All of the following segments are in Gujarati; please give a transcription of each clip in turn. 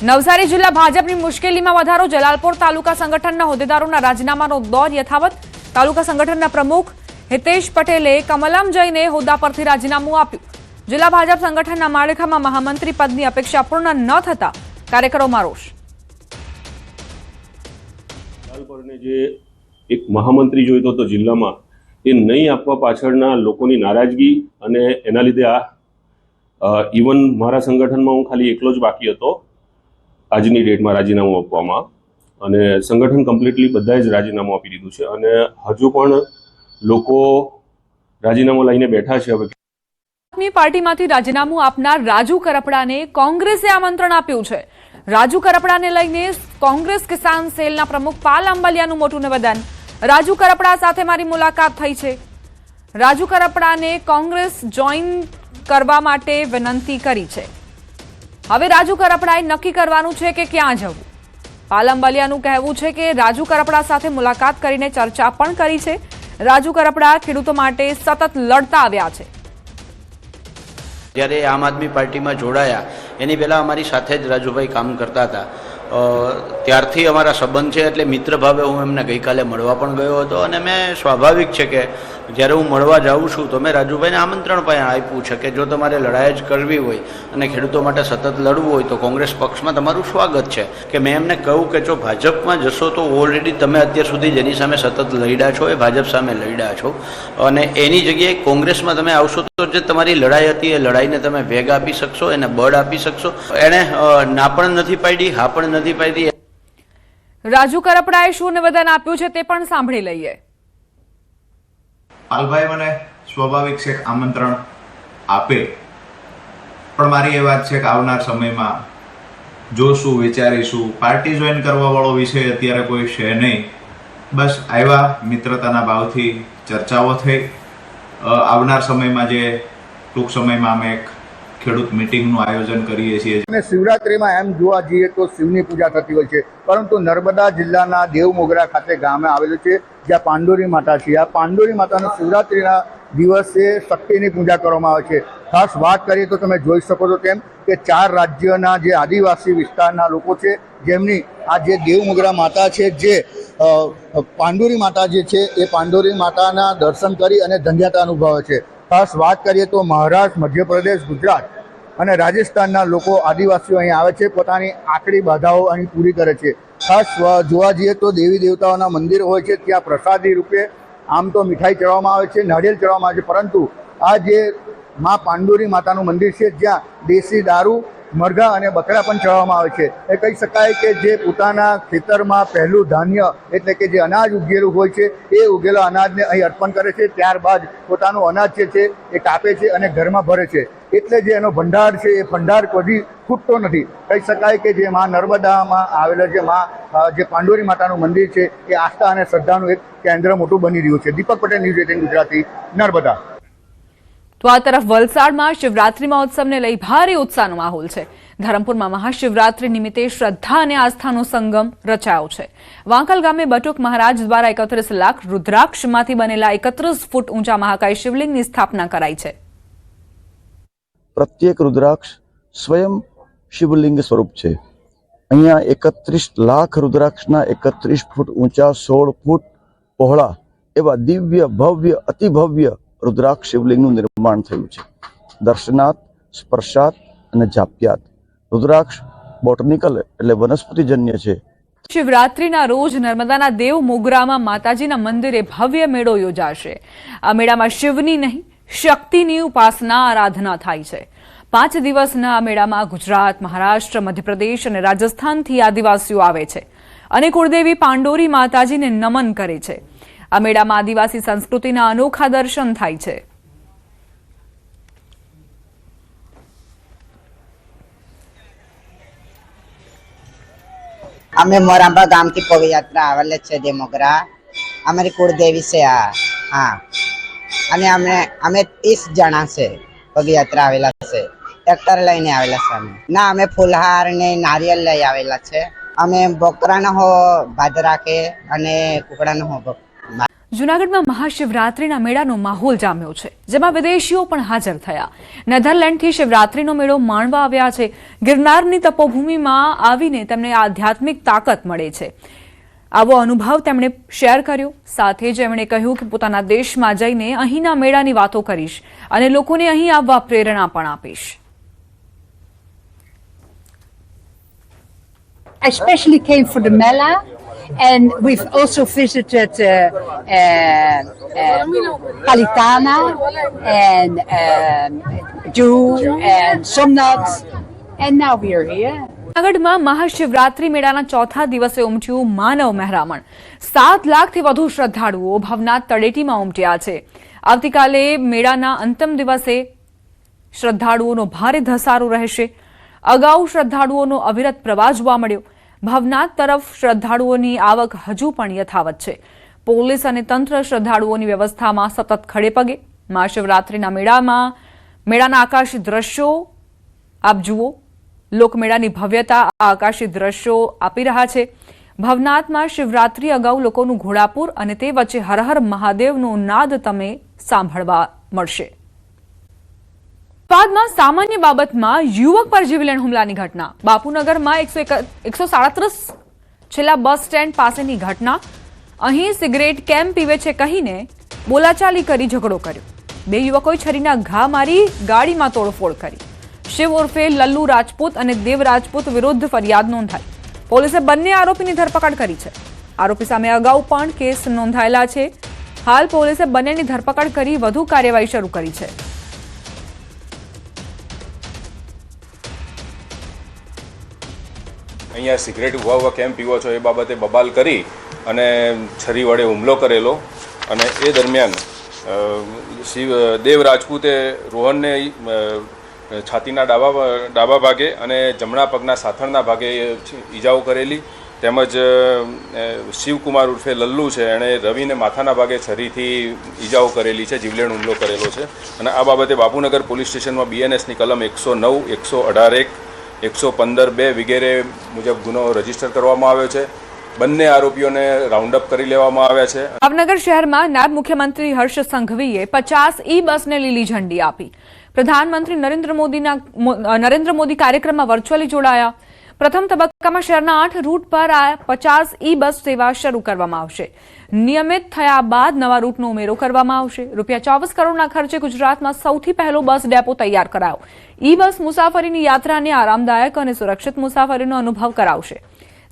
નવસારી જિલ્લા ભાજપની મુશ્કેલીમાં વધારો. જલાલપોર તાલુકા સંગઠનના હોદ્દેદારોના રાજીનામાનો દોર યથાવત. તાલુકા સંગઠનના પ્રમુખ હિતેશ પટેલે કમલમ જઈને હોદ્દા પરથી રાજીનામું આપ્યું. જિલ્લા ભાજપ સંગઠનના માળખામાં મહામંત્રી પદની અપેક્ષા પૂર્ણ ન થતા કાર્યકરોમાં રોષ. જલાલપોરને જે એક મહામંત્રી જોઈતો હતો જિલ્લામાં, એ નહીં આપવા પાછળના લોકોની નારાજગી અને એના લીધે ઇવન મારા સંગઠનમાં હું ખાલી એકલો જ બાકી હતો આજની ડેટમાં રાજીનામું આપવામાં, અને સંગઠન કમ્પ્લીટલી બધાએ જ રાજીનામું આપી દીધું છે અને હજુ પણ લોકો રાજીનામું લઈને બેઠા છે. હવે આદમી પાર્ટીમાંથી રાજીનામું આપનાર રાજુ કરપડાને કોંગ્રેસે આમંત્રણ આપ્યું છે. રાજુ કરપડાને લઈને કોંગ્રેસ કિસાન સેલના પ્રમુખ પાલ આંબલિયાનું મોટું નિવેદન. રાજુ કરપડા સાથે મારી મુલાકાત થઈ છે. રાજુ કરપડાને કોંગ્રેસ જોઈન કરવા માટે વિનંતી કરી છે. હવે રાજુ કરપડાએ નક્કી કરવાનું છે કે ક્યાં જવું. પાલ આંબલિયાનું કહેવું છે કે રાજુ કરપડા સાથે મુલાકાત કરીને ચર્ચા પણ કરી છે. રાજુ કરપડા ખેડૂતો માટે સતત લડતા આવ્યા છે. જ્યારે આમ આદમી પાર્ટીમાં જોડાયા એની પહેલાં અમારી સાથે જ રાજુભાઈ કામ કરતા હતા. ત્યારથી અમારા સંબંધ છે, એટલે મિત્ર ભાવે હું એમને ગઈકાલે મળવા પણ ગયો હતો. અને મેં સ્વાભાવિક છે કે જ્યારે હું મળવા જાઉં છું તો મેં રાજુભાઈને આમંત્રણ પણ આપ્યું છે કે જો તમારે લડાઈ જ કરવી હોય અને ખેડૂતો માટે સતત લડવું હોય તો કોંગ્રેસ પક્ષમાં તમારું સ્વાગત છે. કે મેં એમને કહ્યું કે જો ભાજપમાં જશો તો ઓલરેડી તમે અત્યાર સુધી જેની સામે સતત લડ્યા છો એ ભાજપ સામે લડ્યા છો, અને એની જગ્યાએ કોંગ્રેસમાં તમે આવશો તો જે તમારી લડાઈ હતી એ લડાઈને તમે વેગ આપી શકશો, એને બળ આપી શકશો. એણે ના પણ નથી પાડી, હા પણ નથી પાડી. રાજુ કરપડાએ શું નિવેદન આપ્યું છે તે પણ સાંભળી લઈએ. પાલભાઈ મને સ્વાભાવિક છે આમંત્રણ આપે, પણ મારી એ વાત છે કે આવનાર સમયમાં જોશું, વિચારીશું. પાર્ટી જોઈન કરવા વાળો વિષય અત્યારે કોઈ છે નહીં. બસ આવ્યા, મિત્રતાના ભાવથી ચર્ચાઓ થઈ. આવનાર સમયમાં જે ટૂંક સમયમાં અમે એક ખેડૂત મિટિંગનું આયોજન કરીએ છીએ. અને શિવરાત્રિમાં એમ જોવા જઈએ તો શિવની પૂજા થતી હોય છે, પરંતુ નર્મદા જિલ્લાના દેવમોગરા ખાતે ગામે આવેલું છે જ્યાં પાંડોરી માતા છે. આ પાંડોરી માતાનું શિવરાત્રિના દિવસે શક્તિની પૂજા કરવામાં આવે છે. ખાસ વાત કરીએ તો તમે જોઈ શકો છો તેમ કે 4 રાજ્યના જે આદિવાસી વિસ્તારના લોકો છે જેમની આ જે દેવમોગરા માતા છે, જે પાંડોરી માતા જે છે એ પાંડોરી માતાના દર્શન કરી અને ધન્યતા અનુભવે છે. ખાસ વાત કરીએ તો મહારાષ્ટ્ર, મધ્યપ્રદેશ, ગુજરાત અને રાજસ્થાનના લોકો આદિવાસીઓ અહીં આવે છે, પોતાની આકરી બાધાઓ અહીં પૂરી કરે છે. ખાસ જોવા જઈએ તો દેવી દેવતાઓના મંદિર હોય છે, ત્યાં પ્રસાદી રૂપે આમ તો મીઠાઈ ચડાવવામાં આવે છે, નાળિયેર ચડાવવામાં આવે છે, પરંતુ આ જે મા પાંડોરી માતાનું મંદિર છે જ્યાં દેશી દારૂ, મરઘા અને બકરા પણ ચડાવવામાં આવે છે. એ કહી શકાય કે જે પોતાના ખેતરમાં પહેલું ધાન્ય એટલે કે જે અનાજ ઉગેલું હોય છે એ ઉગેલા અનાજને અહીં અર્પણ કરે છે. ત્યારબાદ પોતાનું અનાજ છે એ કાપે છે અને ઘરમાં ભરે છે. એટલે જે એનો ભંડાર છે એ ભંડાર કદી ખૂટતો નથી. કહી શકાય કે જે મા નર્મદામાં આવેલા જે પાંડોરી માતાનું મંદિર છે એ આસ્થા અને શ્રદ્ધાનું એક કેન્દ્ર મોટું બની રહ્યું છે. દીપક પટેલ, ન્યૂઝ 18 ગુજરાતી, નર્મદા. તો આ તરફ વલસાડમાં શિવરાત્રી મહોત્સવને લઈ ભારે ઉત્સાહનો માહોલ છે. ધરમપુરમાં મહાશિવરાત્રી નિમિત્તે શ્રદ્ધા અને આસ્થાનો સંગમ રચાયો છે. વાંકલ ગામે બટુક મહારાજ દ્વારા 31 લાખ રુદ્રાક્ષમાંથી બનેલા 31 ફૂટ ઊંચા મહાકાય શિવલિંગની સ્થાપના કરાઈ છે. પ્રત્યેક રુદ્રાક્ષ સ્વયં શિવલિંગ સ્વરૂપ છે. અહીંયા 31 લાખ રુદ્રાક્ષના 31 ફૂટ ઊંચા, 16 ફૂટ પહોળા એવા દિવ્ય, ભવ્ય, અતિ ભવ્ય રુદ્રાક્ષ શિવલિંગનું નિર્માણ થયું છે. દર્શનાત, સ્પર્શાત અને જાપ્યાત. રુદ્રાક્ષ બોટનિકલ એટલે વનસ્પતિજન્ય છે. શિવરાત્રીના રોજ નર્મદાના દેવમોગરામાં માતાજીના મંદિરે ભવ્ય મેળો યોજાશે. આ મેળામાં શિવની નહીં, શક્તિની ઉપાસના, આરાધના થાય છે. 5 દિવસના આ મેળામાં ગુજરાત, મહારાષ્ટ્ર, મધ્યપ્રદેશ અને રાજસ્થાનથી આદિવાસીઓ આવે છે અને કુળદેવી પાંડોરી માતાજીને નમન કરે છે. આ મેળામાં આદિવાસી સંસ્કૃતિના અનોખા દર્શન થાય છે. અમે મોરાંબા ગામથી પગયાત્રા આવેલા છે દેવમોગરા. અમારી કુળદેવી છે આ. હા, અને અમે 30 જણા છે પગયાત્રા આવેલા છે. ટ્રેક્ટર લઈને આવેલા છે અમે. ના, અમે ફુલહાર ને નારિયેળ લઈ આવેલા છે. અમે બકરાનો હો ભાત રાખે અને કુકડાનો હો. જૂનાગઢમાં મહાશિવરાત્રીના મેળાનો માહોલ જામ્યો છે, જેમાં વિદેશીઓ પણ હાજર થયા. નેધરલેન્ડથી શિવરાત્રીનો મેળો માણવા આવ્યા છે. ગિરનારની તપોભૂમિમાં આવીને તેમને આધ્યાત્મિક તાકાત મળે છે. આવો અનુભવ તેમણે શેર કર્યો. સાથે જ એમણે કહ્યું કે પોતાના દેશમાં જઈને અહીંના મેળાની વાતો કરીશ અને લોકોને અહીં આવવા પ્રેરણા પણ આપીશ. I especially came for the Mela, and we've also visited Palitana and Jew and Somnath, and now we are here. જૂનાગઢમાં મહાશિવરાત્રી મેળાના ચોથા દિવસે ઉમટ્યું માનવ મહેરામણ. 7 લાખથી વધુ શ્રદ્ધાળુઓ ભવનાથ તળેટીમાં ઉમટ્યા છે. આવતીકાલે મેળાના અંતિમ દિવસે શ્રદ્ધાળુઓનો ભારે ધસારો રહેશે. અગાઉ શ્રદ્ધાળુઓનો અવિરત પ્રવાહ જોવા મળ્યો. ભવનાથ તરફ શ્રદ્ધાળુઓની આવક હજુ પણ યથાવત છે. પોલીસ અને તંત્ર શ્રદ્ધાળુઓની વ્યવસ્થામાં સતત ખડે પગે. મહાશિવરાત્રીના મેળાના આકાશી દ્રશ્યો આપ જુઓ. લોકમેળાની ભવ્યતા આ આકાશી દ્રશ્યો આપી રહ્યા છે. ભવનાથમાં શિવરાત્રી અગાઉ લોકોનું ઘોડાપુર અને તે વચ્ચે હર હર મહાદેવનો નાદ તમે સાંભળવા મળશે. બાદમાં સામાન્ય બાબતમાં યુવક પર જીવલેણ હુમલાની ઘટના. બાપુનગરમાં 137 છેલ્લા બસ સ્ટેન્ડ પાસેની ઘટના. અહીં સિગરેટ કેમ પીવે છે કહીને બોલાચાલી કરી ઝઘડો કર્યો. 2 યુવકોએ છરીના ઘા મારી ગાડીમાં તોડફોડ કરી. શિવ ઉર્ફે લલ્લુ રાજપૂત અને દેવ રાજપૂત વિરુદ્ધ ફરિયાદ નોંધાઈ. પોલીસે બંને આરોપીની ધરપકડ કરી છે. આરોપી સામે અગાઉ પણ કેસ નોંધાયેલા છે. હાલ પોલીસે બંનેની ધરપકડ કરી વધુ કાર્યવાહી શરૂ કરી છે. અહીંયા સિગરેટ ઉભા કેમ પીવો છો એ બાબતે બબાલ કરી અને છરી વડે હુમલો કરેલો. અને એ દરમિયાન દેવ રાજપૂતે રોહનને છાતીના ડાબા ભાગે અને જમણા પગના સાથળના ભાગે ઈજાઓ કરેલી. તેમજ શિવકુમાર ઉર્ફે લલ્લુ છે, એણે રવિને માથાના ભાગે છરીથી ઈજાઓ કરેલી છે, જીવલેણ હુમલો કરેલો છે. અને આ બાબતે બાપુનગર પોલીસ સ્ટેશનમાં BNSની કલમ 109, 118(1), 115(2) વગેરે મુજબ ગુનો રજીસ્ટર કરવામાં આવ્યો છે. બંને આરોપીઓને રાઉન્ડ અપ કરી લેવામાં આવ્યા છે. ભાવનગર શહેરમાં નાયબ મુખ્યમંત્રી હર્ષ સંઘવીએ 50 બસને લીલી ઝંડી આપી. પ્રધાનમંત્રી નરેન્દ્ર મોદી કાર્યક્રમમાં વર્ચ્યુઅલી જોડાયા. પ્રથમ તબક્કામાં શહેરના 8 રૂટ પર આ 50 બસ સેવા શરૂ કરવામાં આવશે. નિયમિત થયા બાદ નવા રૂટનો ઉમેરો કરવામાં આવશે. ₹24 કરોડના ખર્ચે ગુજરાતમાં સૌથી પહેલો બસ ડેપો તૈયાર કરાયો. બસ મુસાફરીની યાત્રાને આરામદાયક અને સુરક્ષિત મુસાફરીનો અનુભવ કરાવશે.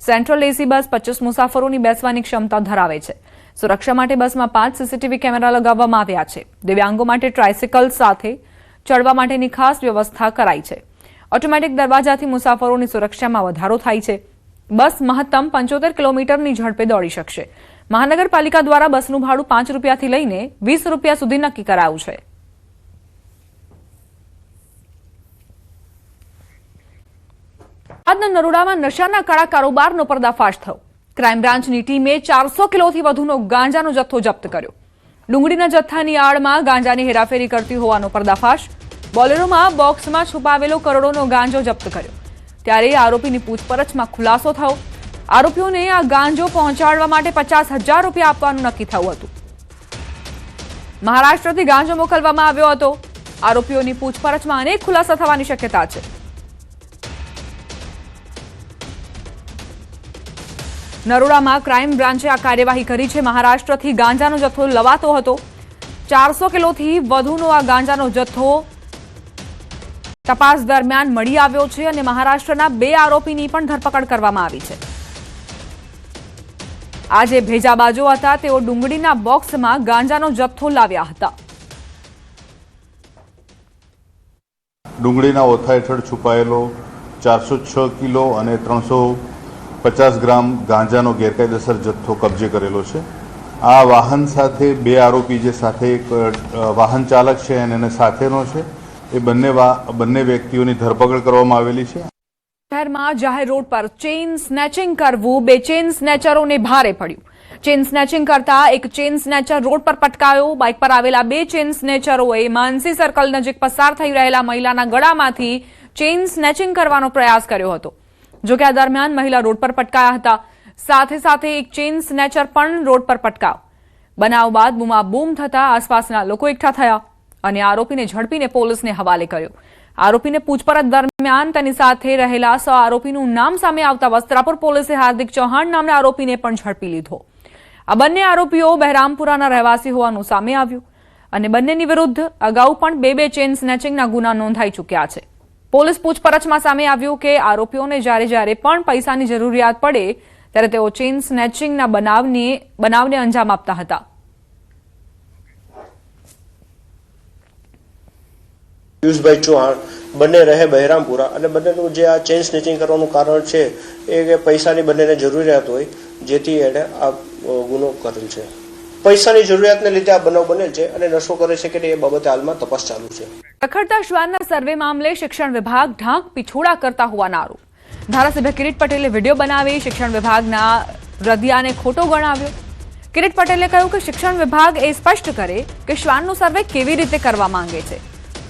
સેન્ટ્રલ એસી બસ 25 મુસાફરોની બેસવાની ક્ષમતા ધરાવે છે. સુરક્ષા માટે બસમાં 5 CCTV કેમેરા લગાવવામાં આવ્યા છે. દિવ્યાંગો માટે ટ્રાયસિકલ સાથે ચડવા માટેની ખાસ વ્યવસ્થા કરાઈ છે. ઓટોમેટિક દરવાજાથી મુસાફરોની સુરક્ષામાં વધારો થાય છે. બસ મહત્તમ 75 કિલોમીટરની ઝડપે દોડી શકશે. મહાનગરપાલિકા દ્વારા બસનું ભાડું ₹5 થી લઈને ₹20 સુધી નક્કી કરાયું છે. આજના નરોડામાં નશાના કાળા કારોબારનો પર્દાફાશ થયો. ક્રાઇમ બ્રાન્ચની ટીમે 400 કિલોથી વધુનો ગાંજાનો જથ્થો જપ્ત કર્યો. ડુંગળીના જથ્થાની આડમાં ગાંજાની હેરાફેરી કરતી હોવાનો પર્દાફાશ. બોલેરોમાં બોક્સમાં છુપાવેલો કરોડોનો ગાંજો જપ્ત કર્યો. ત્યારે આરોપીની પૂછપરછમાં ખુલાસો થયો. આરોપીઓને આ ગાંજો પહોંચાડવા માટે ₹50,000 આપવાનું નક્કી થયું હતું. મહારાષ્ટ્રથી ગાંજો મોકલવામાં આવ્યો હતો. આરોપીઓની પૂછપરછમાં અનેક ખુલાસા થવાની શક્યતા છે. નરોડામાં ક્રાઇમ બ્રાન્ચે આ કાર્યવાહી કરી છે. મહારાષ્ટ્રથી ગાંજાનો જથ્થો લવાતો હતો. 400 કિલોથી વધુનો આ ગાંજાનો જથ્થો તપાસ દરમિયાન મળી આવ્યો છે અને મહારાષ્ટ્રના 2 આરોપીની પણ ધરપકડ કરવામાં આવી છે. આ જે ભેજાબાજો હતા તેઓ ડુંગળીના બોક્સમાં ગાંજાનો જથ્થો લાવ્યા હતા. ડુંગળીના ઓથા હેઠળ છુપાયેલો 406 કિલો અને 350 ગ્રામ ગાંજાનો ગેરકાયદેસર જથ્થો કબજે કરેલો છે. આ વાહન સાથે 2 આરોપી જે સાથે એક વાહન ચાલક છે અને સાથેનો છે, એ બંને વ્યક્તિઓની ધરપકડ કરવામાં આવેલી છે. શહેરમાં જાહેર રોડ પર ચેઇન સ્નેચિંગ કરવું 2 ચેઇન સ્નેચરોને ભારે પડ્યું. ચેઇન સ્નેચિંગ કરતા એક ચેઇન સ્નેચર રોડ પર પટકાયો. બાઇક પર આવેલા 2 ચેઇન સ્નેચરોએ માનસી સર્કલ નજીક પસાર થઈ રહેલા મહિલાના ગળામાંથી ચેઇન સ્નેચિંગ કરવાનો પ્રયાસ કર્યો હતો. જોકે આ દરમિયાન મહિલા રોડ પર પટકાયા હતા. સાથે સાથે એક ચેઇન સ્નેચર પણ રોડ પર પટકાયો. બનાવ બાદ બૂમાબૂમ થતા આસપાસના લોકો એકઠા થયા અને આરોપીને ઝડપીને પોલીસને હવાલે કર્યો. આરોપીને પૂછપરછ દરમિયાન તેની સાથે રહેલા આરોપીનું નામ સામે આવતા વસ્ત્રાપુર પોલીસે હાર્દિક ચૌહાણ નામના આરોપીને પણ ઝડપી લીધો. આ બંને આરોપીઓ બહેરામપુરાના રહેવાસી હોવાનું સામે આવ્યું અને બંનેની વિરુદ્ધ અગાઉ પણ બે ચેઇન સ્નેચિંગના ગુના નોંધાઈ ચૂક્યા છે. પોલીસ પૂછપરછમાં સામે આવ્યું કે આરોપીઓને જ્યારે પણ પૈસાની જરૂરિયાત પડે ત્યારે તેઓ ચેઇન સ્નેચિંગના બનાવને અંજામ આપતા હતા. પિયુષભાઈ ચૌહાણ બંને રહે બહેરામપુરા અને બંનેનું જે આ ચેઇન સ્નેચિંગ કરવાનું કારણ છે એ કે પૈસાની બંનેને જરૂરિયાત હોય જેથી એણે આ ગુનો કરેલ છે. પૈસાની જરૂરિયાતને લીધે આ બનાવ બનેલ છે અને નશો કરે છે કે એ બાબતે હાલમાં તપાસ ચાલુ છે. રખડતા શ્વાનના સર્વે મામલે શિક્ષણ વિભાગ ઢાંક પીછોડા કરતા હોવાના આરોપ. ધારાસભ્ય કિરીટ પટેલે વિડીયો બનાવી શિક્ષણ વિભાગના રદિયાને ખોટો ગણાવ્યો. કિરીટ પટેલે કહ્યું કે શિક્ષણ વિભાગ એ સ્પષ્ટ કરે કે શ્વાનનો સર્વે કેવી રીતે કરવા માંગે છે.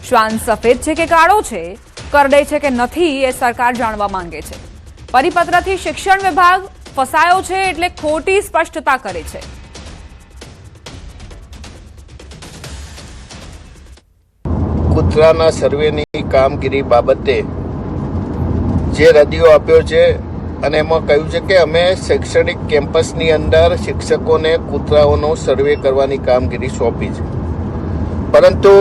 શ્વાન સફેદ છે કે કાળો છે, કરડે છે કે નથી એ સરકાર જાણવા માંગે છે. પરિપત્રથી શિક્ષણ વિભાગ ફસાયો છે એટલે ખોટી સ્પષ્ટતા કરે છે. કૂતરાના સર્વેની કામગીરી બાબતે જે રદિયો આપ્યો છે અને એમાં કહ્યું છે કે અમે શૈક્ષણિક કેમ્પસની અંદર શિક્ષકોને કૂતરાઓનો સર્વે કરવાની કામગીરી સોંપી છે. પરંતુ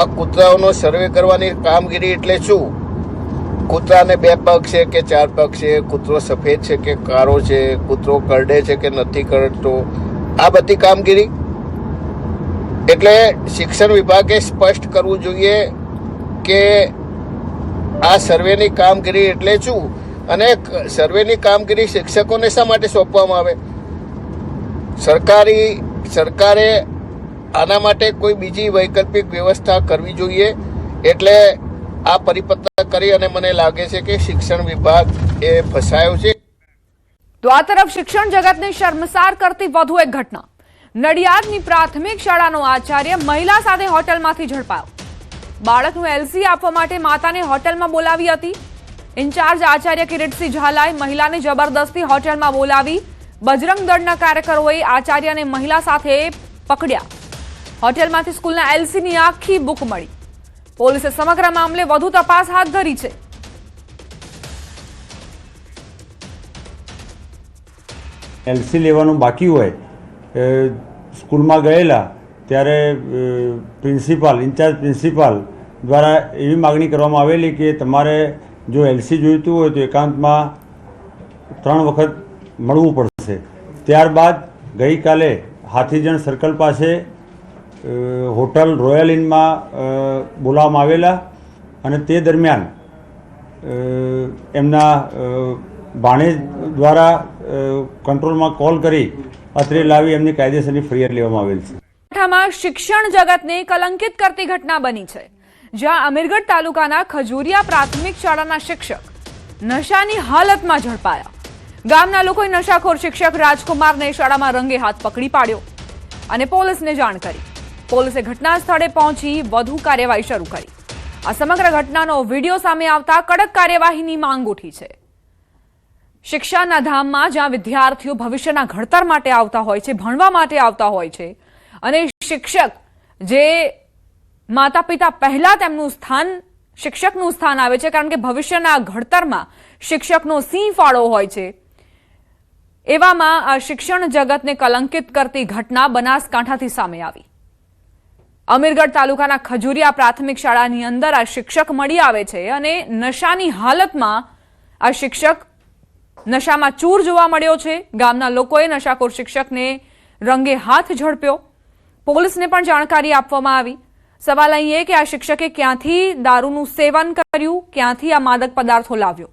આ કૂતરાઓનો સર્વે કરવાની કામગીરી એટલે શું? કૂતરાને 2 પગ છે કે 4 પગ છે, કૂતરો સફેદ છે કે કાળો છે, કૂતરો કરડે છે કે નથી કરડતો, આ બધી કામગીરી. એટલે શિક્ષણ વિભાગે સ્પષ્ટ કરવું જોઈએ કે આ સર્વેની કામગીરી એટલે શું અને સર્વેની કામગીરી શિક્ષકોને શા માટે સોંપવામાં આવે. સરકારે આના માટે કોઈ બીજી વૈકલ્પિક વ્યવસ્થા કરવી જોઈએ. એટલે આ પરિપત્ર કરી અને મને લાગે છે કે શિક્ષણ વિભાગ એ ફસાયો છે. તો આ તરફ શિક્ષણ જગતને શર્મસાર કરતી વધુ એક ઘટના. નડિયાદની પ્રાથમિક શાળાનો આચાર્ય મહિલા સાથે હોટલમાંથી ઝડપાયો. બાળકનું એલસી આપવા માટે માતાને હોટલમાં બોલાવી હતી. ઇન્ચાર્જ આચાર્ય કિરીટસિંહ ઝાલાએ મહિલાને જબરદસ્તી હોટલમાં બોલાવી. બજરંગ દળના કાર્યકરોએ આચાર્યને મહિલા સાથે પકડ્યા. હોટલમાંથી સ્કૂલના એલસીની આખી બુક મળી. પોલીસે સમગ્ર મામલે વધુ તપાસ હાથ ધરી છે. એલસી લેવાનું બાકી હોય સ્કૂલમાં ગયેલા ત્યારે ઇન્ચાર્જ પ્રિન્સિપાલ દ્વારા એવી માગણી કરવામાં આવેલી કે તમારે જો એલસી જોઈતું હોય તો એકાંતમાં 3 વખત મળવું પડશે. ત્યારબાદ ગઈકાલે હાથીજણ સર્કલ પાસે હોટલ રોયલ ઇનમાં બોલાવવામાં આવેલા અને તે દરમિયાન એમના ભાણેજ દ્વારા કંટ્રોલમાં કોલ કરી અત્રે લાવી એમની કાયદેસરની ફરિયાદ લેવામાં આવેલ છે. શિક્ષણ જગતને કલંકિત કરતી ઘટના બની છે, જ્યાં અમીરગઢ તાલુકાના ખજુરિયા પ્રાથમિક શાળાના શિક્ષક નશાની હાલતમાં ઝડપાયા. ગામના લોકોએ નશાખોર શિક્ષક રાજકુમારને શાળામાં રંગે હાથ પકડી પાડ્યો અને પોલીસને જાણ કરી. પોલીસે ઘટના સ્થળે પહોંચી વધુ કાર્યવાહી શરૂ કરી. આ સમગ્ર ઘટનાનો વિડીયો સામે આવતા કડક કાર્યવાહીની માંગ ઉઠી છે. શિક્ષાના ધામમાં જ્યાં વિદ્યાર્થીઓ ભવિષ્યના ઘડતર માટે આવતા હોય છે, ભણવા માટે આવતા હોય છે અને શિક્ષક જે માતા પિતા પહેલા તેમનું સ્થાન શિક્ષકનું સ્થાન આવે છે, કારણ કે ભવિષ્યના ઘડતરમાં શિક્ષકનો સિંહ ફાળો હોય છે. એવામાં આ શિક્ષણ જગતને કલંકિત કરતી ઘટના બનાસકાંઠાથી સામે આવી. અમીરગઢ તાલુકાના ખજુરિયા પ્રાથમિક શાળાની અંદર આ શિક્ષક મળી આવે છે અને નશાની હાલતમાં આ શિક્ષક નશામાં ચૂર જોવા મળ્યો છે. ગામના લોકોએ નશાખોર શિક્ષકને રંગે હાથ ઝડપ્યો. પોલીસને પણ જાણકારી આપવામાં આવી. સવાલ અહીં એ કે આ શિક્ષકે ક્યાંથી દારૂનું સેવન કર્યું, ક્યાંથી આ માદક પદાર્થો લાવ્યો.